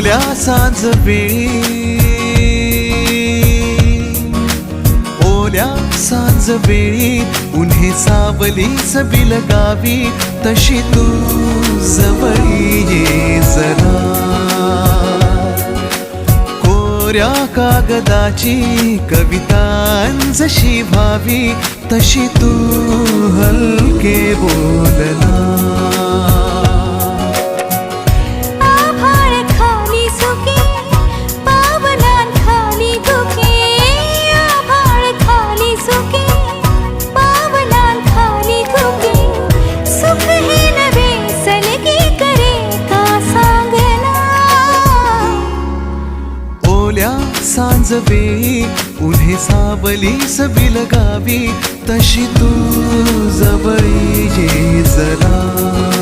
ओल्या सांज वेळी, ओल्या सांज वेळी उन्हे सावलीच बिलगावी, तशी तू जवळी ये जरा. कोऱ्या कागदाची कविता जशी व्हावी, तशी तू हलके बोलना. सांज वेळी उन्हे सावलीच बिलगावी, तशी तू जवळी ये जरा.